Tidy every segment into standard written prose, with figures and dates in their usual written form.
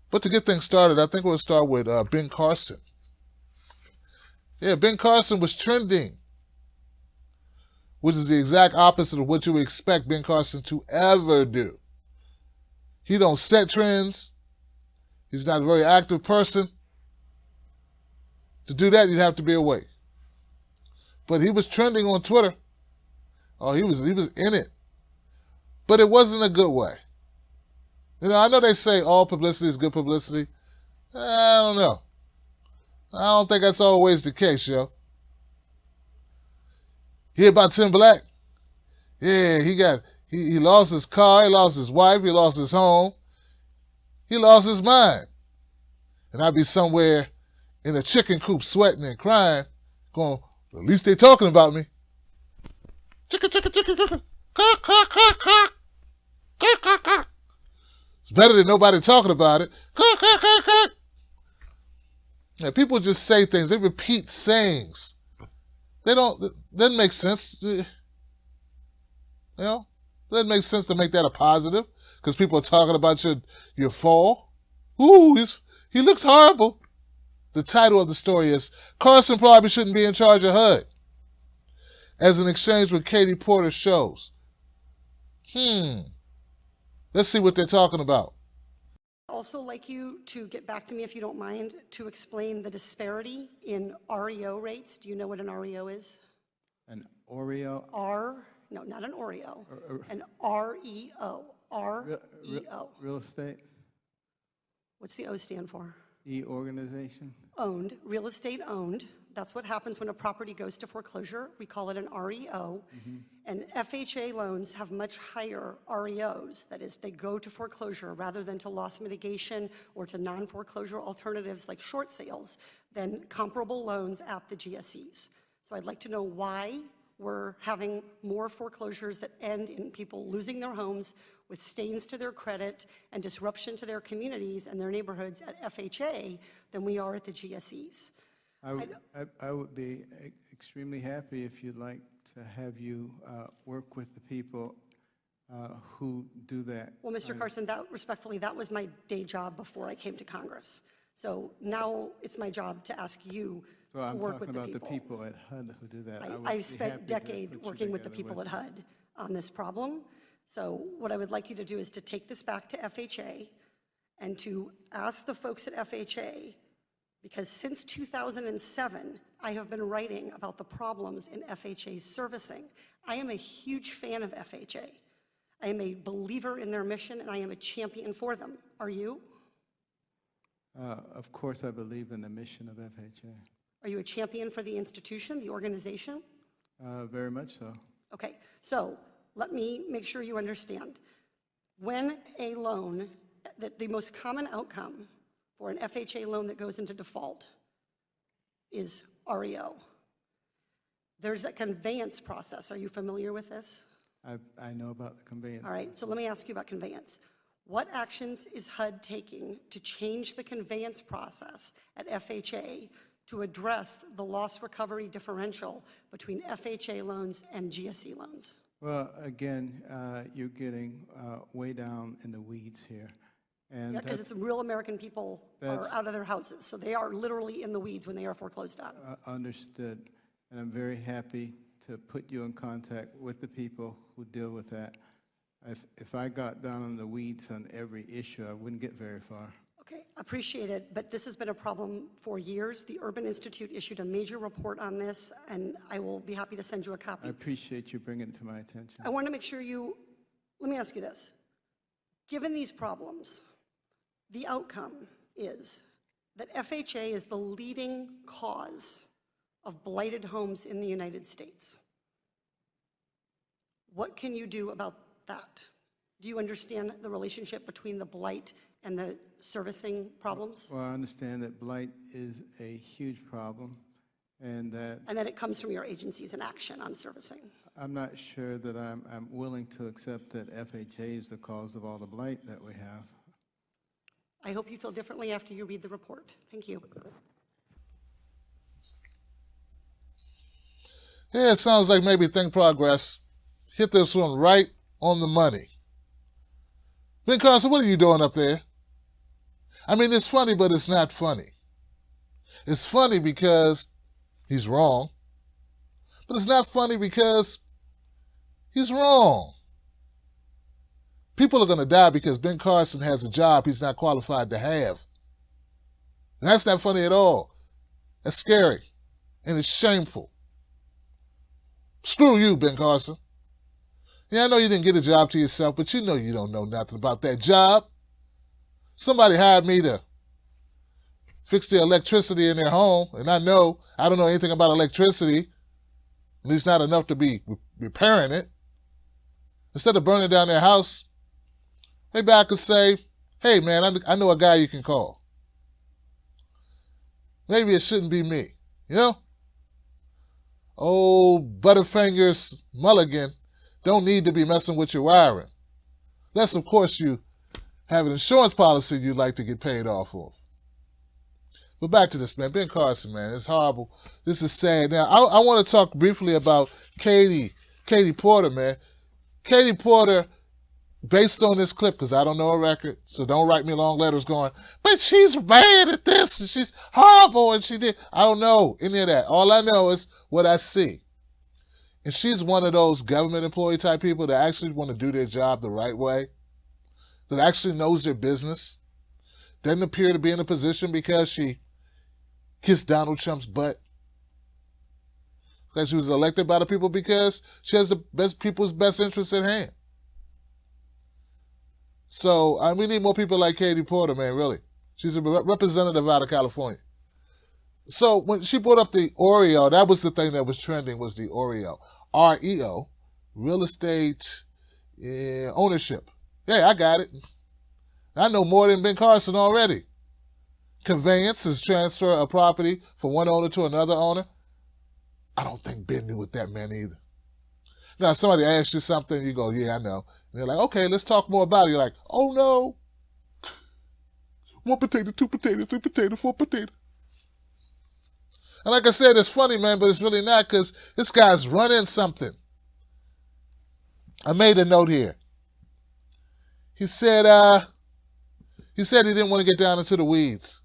But to get things started, I think we'll start with Ben Carson. Yeah, Ben Carson was trending, which is the exact opposite of what you would expect Ben Carson to ever do. He don't set trends. He's not a very active person. To do that, you'd have to be awake. But he was trending on Twitter. Oh, he was in it. But it wasn't a good way. You know, I know they say all publicity is good publicity. I don't know. I don't think that's always the case, yo. Hear about Tim Black? Yeah, he lost his car, he lost his wife, he lost his home. He lost his mind. And I'd be somewhere in a chicken coop sweating and crying, going, at least they talking about me. Chicken, chicken, chicken, chicken. Cock, cock, cock, cock. Cock, cock, cock. It's better than nobody talking about it. Cock, cock, cock, cock. Yeah, people just say things. They repeat sayings. Doesn't make sense. You know, doesn't make sense to make that a positive because people are talking about your fall. Ooh, he looks horrible. The title of the story is Carson probably shouldn't be in charge of HUD, as an exchange with Katie Porter shows. Let's see what they're talking about. I'd also like you to get back to me, if you don't mind, to explain the disparity in REO rates. Do you know what an REO is? An Oreo? No, not an Oreo. An REO. REO. Real estate? What's the O stand for? E organization? Owned, real estate owned. That's what happens when a property goes to foreclosure. We call it an REO. And FHA loans have much higher REOs. That is, they go to foreclosure rather than to loss mitigation or to non-foreclosure alternatives like short sales than comparable loans at the GSEs. So I'd like to know why we're having more foreclosures that end in people losing their homes with stains to their credit and disruption to their communities and their neighborhoods at FHA than we are at the GSEs. I would be extremely happy if you'd like to have you work with the people who do that. Well, Mr. Carson, respectfully, that was my day job before I came to Congress. So now it's my job to ask you to work with the people. I'm talking about the people at HUD who do that. I've spent a decade working with the people at HUD on this problem. So what I would like you to do is to take this back to FHA and to ask the folks at FHA, because since 2007, I have been writing about the problems in FHA's servicing. I am a huge fan of FHA. I am a believer in their mission, and I am a champion for them. Are you? Of course, I believe in the mission of FHA. Are you a champion for the institution, the organization? Very much so. Okay, so let me make sure you understand. When a loan, the most common outcome for an FHA loan that goes into default is REO. There's a conveyance process. Are you familiar with this? I know about the conveyance. All right, so let me ask you about conveyance. What actions is HUD taking to change the conveyance process at FHA to address the loss recovery differential between FHA loans and GSE loans? Well, again, you're getting way down in the weeds here. And yeah, because it's real American people are out of their houses, so they are literally in the weeds when they are foreclosed on. Understood. And I'm very happy to put you in contact with the people who deal with that. If I got down in the weeds on every issue, I wouldn't get very far. Okay, appreciate it, but this has been a problem for years. The Urban Institute issued a major report on this, and I will be happy to send you a copy. I appreciate you bringing it to my attention. I want to make sure let me ask you this. Given these problems, the outcome is that FHA is the leading cause of blighted homes in the United States. What can you do about that? Do you understand the relationship between the blight and the servicing problems? Well, I understand that blight is a huge problem and that it comes from your agency's inaction on servicing. I'm not sure that I'm willing to accept that FHA is the cause of all the blight that we have. I hope you feel differently after you read the report. Thank you. Yeah, it sounds like maybe Think Progress hit this one right on the money. Ben Carson, what are you doing up there? I mean, it's funny, but it's not funny. It's funny because he's wrong, but it's not funny because he's wrong. People are going to die because Ben Carson has a job he's not qualified to have. And that's not funny at all. That's scary. And it's shameful. Screw you, Ben Carson. Yeah, I know you didn't get a job to yourself, but you know you don't know nothing about that job. Somebody hired me to fix the electricity in their home, and I don't know anything about electricity, at least not enough to be repairing it. Instead of burning down their house, maybe I could say, hey man, I know a guy you can call. Maybe it shouldn't be me, you know? Old Butterfingers Mulligan don't need to be messing with your wiring. Unless, of course, you have an insurance policy you'd like to get paid off of. But back to this, man. Ben Carson, man, it's horrible. This is sad. Now, I want to talk briefly about Katie Porter, man. Katie Porter, based on this clip, because I don't know her record, so don't write me long letters going, but she's bad at this, and she's horrible, and she did. I don't know any of that. All I know is what I see. And she's one of those government employee type people that actually want to do their job the right way, that actually knows their business, doesn't appear to be in a position because she kissed Donald Trump's butt, that she was elected by the people because she has the best people's best interests at hand. So we need more people like Katie Porter, man, really. She's a representative out of California. So when she brought up the Oreo, that was the thing that was trending, was the Oreo. REO, real estate ownership. Yeah, I got it. I know more than Ben Carson already. Conveyance is transfer of property from one owner to another owner. I don't think Ben knew what that meant either. Now, somebody asks you something, you go, yeah, I know. And they're like, okay, let's talk more about it. You're like, oh no. 1 potato, 2 potato, 3 potato, 4 potato. And like I said, it's funny, man, but it's really not, because this guy's running something. I made a note here. He said he didn't want to get down into the weeds.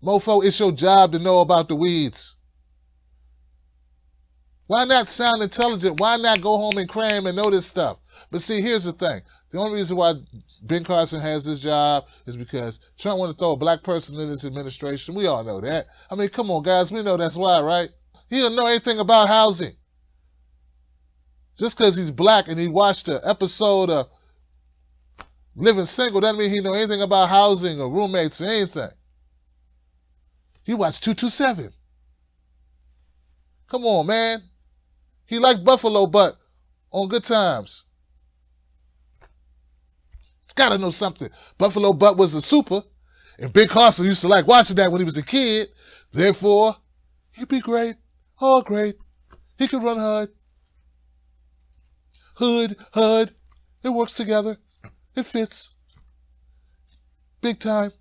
Mofo, it's your job to know about the weeds. Why not sound intelligent? Why not go home and cram and know this stuff? But see, here's the thing. The only reason why Ben Carson has this job is because Trump wanted to throw a black person in his administration. We all know that. I mean, come on, guys. We know that's why, right? He don't know anything about housing. Just because he's black and he watched an episode of Living Single doesn't mean he know anything about housing or roommates or anything. He watched 227. Come on, man. He liked Buffalo Butt on Good Times. He's got to know something. Buffalo Butt was a super, and Ben Carson used to like watching that when he was a kid. Therefore, he'd be great. Oh, great. He could run HUD. It works together. It fits. Big time.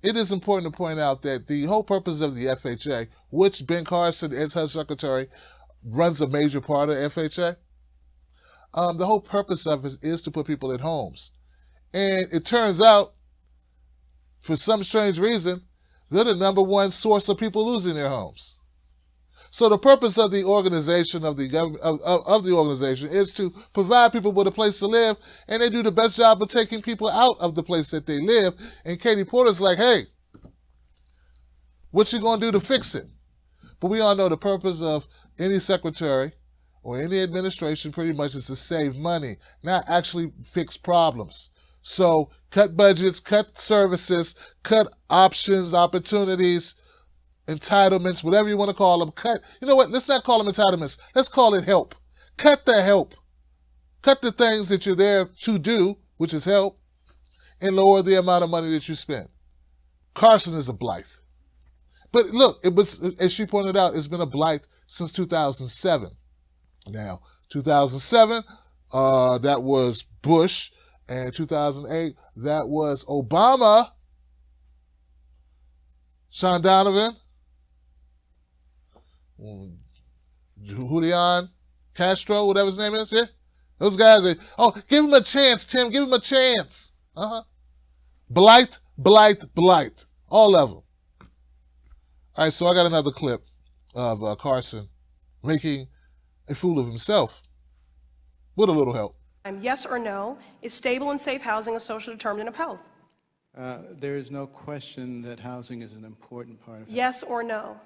It is important to point out that the whole purpose of the FHA, which Ben Carson, as HUD Secretary, runs a major part of FHA, the whole purpose of it is to put people in homes. And it turns out, for some strange reason, they're the number one source of people losing their homes. So the purpose of the organization, of the organization, is to provide people with a place to live, and they do the best job of taking people out of the place that they live. And Katie Porter's like, hey, what you gonna do to fix it? But we all know the purpose of any secretary or any administration pretty much is to save money, not actually fix problems. So cut budgets, cut services, cut options, opportunities, entitlements, whatever you want to call them. Cut. You know what? Let's not call them entitlements. Let's call it help. Cut the help. Cut the things that you're there to do, which is help, and lower the amount of money that you spend. Carson is a blight. But look, it was, as she pointed out, it's been a blight since 2007. Now, 2007, that was Bush, and 2008, that was Obama. Sean Donovan, Julian Castro, whatever his name is, yeah? Those guys, give him a chance, Tim, give him a chance. Blight, blight, blight. All of them. All right, so I got another clip of Carson making a fool of himself with a little help. Yes or no, is stable and safe housing a social determinant of health? There is no question that housing is an important part of health. Yes or no?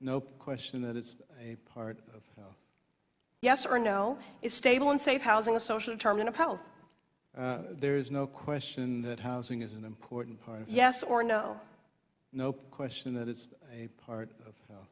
No question that it's a part of health. Yes or no, is stable and safe housing a social determinant of health? There is no question that housing is an important part of health. Yes or no? No question that it's a part of health.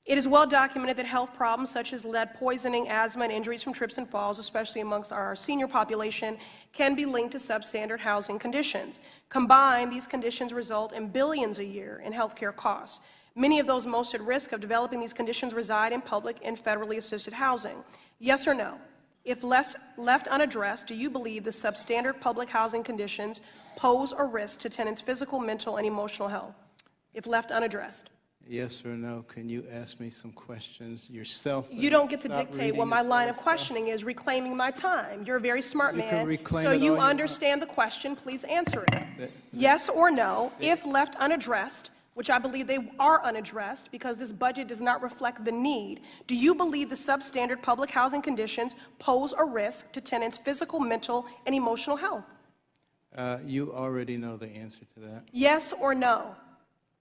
It is well documented that health problems such as lead poisoning, asthma, and injuries from trips and falls, especially amongst our senior population, can be linked to substandard housing conditions. Combined, these conditions result in billions a year in healthcare costs. Many of those most at risk of developing these conditions reside in public and federally assisted housing. Yes or no? If left unaddressed, do you believe the substandard public housing conditions pose a risk to tenants' physical, mental, and emotional health? If left unaddressed. Yes or no? Can you ask me some questions yourself? You don't get to Stop dictate what reading my this line other of stuff. questioning is, reclaiming my time. You're a very smart You can man, reclaim so it all you you want. understand the question. Please answer it. Yes or no, if left unaddressed, which I believe they are unaddressed because this budget does not reflect the need, do you believe the substandard public housing conditions pose a risk to tenants' physical, mental, and emotional health? You already know the answer to that. Yes or no?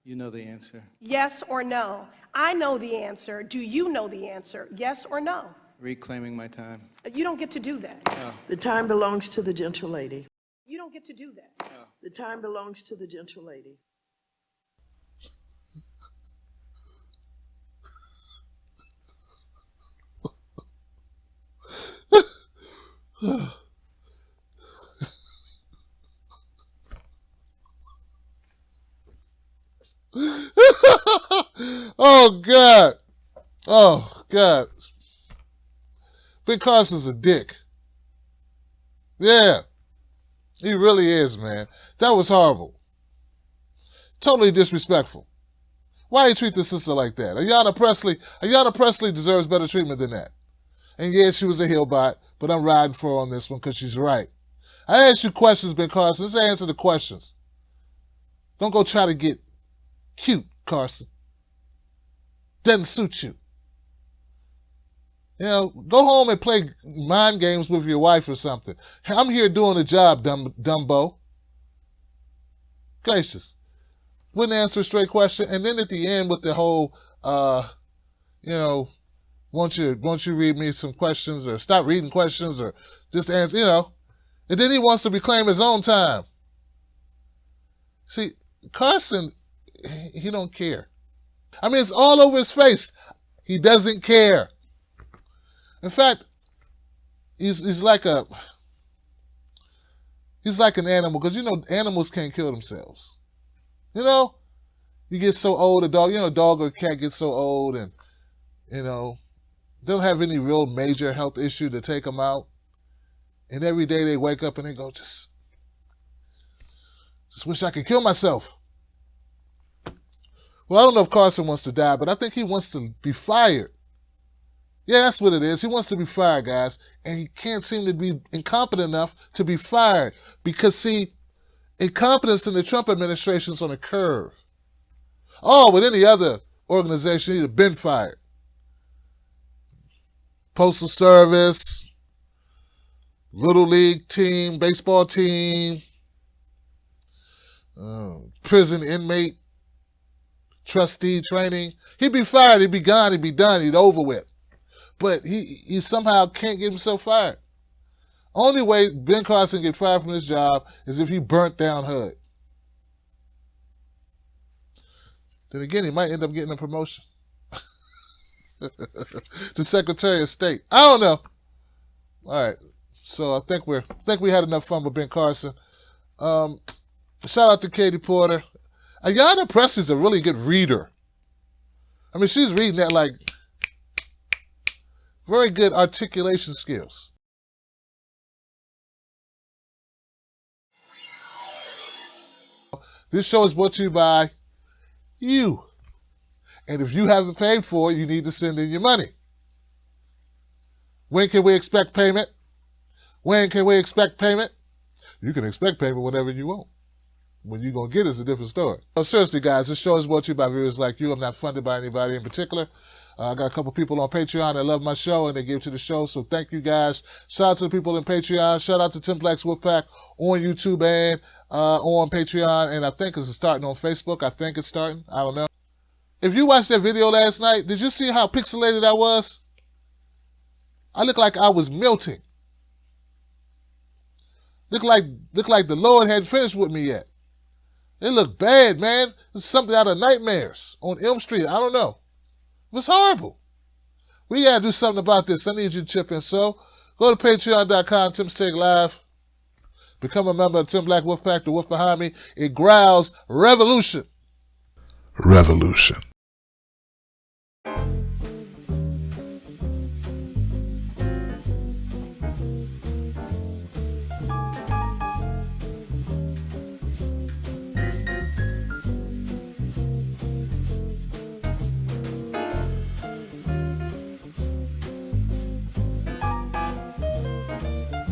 You know the answer. Yes or no? I know the answer. Do you know the answer? Yes or no? Reclaiming my time. You don't get to do that. The time belongs to the gentle lady. You don't get to do that. The time belongs to the gentle lady. Oh, God. Oh, God. Ben Carson's a dick. Yeah. He really is, man. That was horrible. Totally disrespectful. Why you treat the sister like that? Ayanna Pressley deserves better treatment than that. And yeah, she was a hillbot, but I'm riding for her on this one because she's right. I asked you questions, Ben Carson. Let's answer the questions. Don't go try to get cute, Carson. Doesn't suit you. You know, go home and play mind games with your wife or something. I'm here doing a job, Dumbo. Gracious. Wouldn't answer a straight question. And then at the end with the whole, won't you read me some questions or stop reading questions or just answer, And then he wants to reclaim his own time. See, Carson, he don't care. I mean, it's all over his face. He doesn't care. In fact, he's like an animal because animals can't kill themselves. You get so old, a dog or a cat gets so old, and they don't have any real major health issue to take them out. And every day they wake up and they go, just wish I could kill myself. Well, I don't know if Carson wants to die, but I think he wants to be fired. Yeah, that's what it is. He wants to be fired, guys. And he can't seem to be incompetent enough to be fired. Because, see, incompetence in the Trump administration is on a curve. Oh, with any other organization, he'd have been fired. Postal Service, Little League team, baseball team, prison inmate, trustee training. He'd be fired, he'd be gone, he'd be done, he'd over with. But he somehow can't get himself fired. Only way Ben Carson get fired from his job is if he burnt down HUD. Then again, he might end up getting a promotion to Secretary of State. I don't know. All right, so I think we had enough fun with Ben Carson. Shout out to Katie Porter. Ayanna Pressley's a really good reader. I mean, she's reading that like very good articulation skills. This show is brought to you by you. And if you haven't paid for it, you need to send in your money. When can we expect payment? When can we expect payment? You can expect payment whenever you want. When you're going to get it is a different story. So seriously, guys, this show is brought to you by viewers like you. I'm not funded by anybody in particular. I got a couple people on Patreon that love my show and they give to the show. So thank you, guys. Shout out to the people in Patreon. Shout out to Tim Black's Wolfpack on YouTube and on Patreon. And I think it's starting on Facebook. I think it's starting. I don't know. If you watched that video last night, did you see how pixelated I was? I looked like I was melting. Looked like the Lord hadn't finished with me yet. It looked bad, man. It's something out of Nightmares on Elm Street. I don't know. It was horrible. We got to do something about this. I need you to chip in. So go to patreon.com, Tim's Take Live. Become a member of Tim Black Wolfpack, the wolf behind me. It growls revolution. Revolution.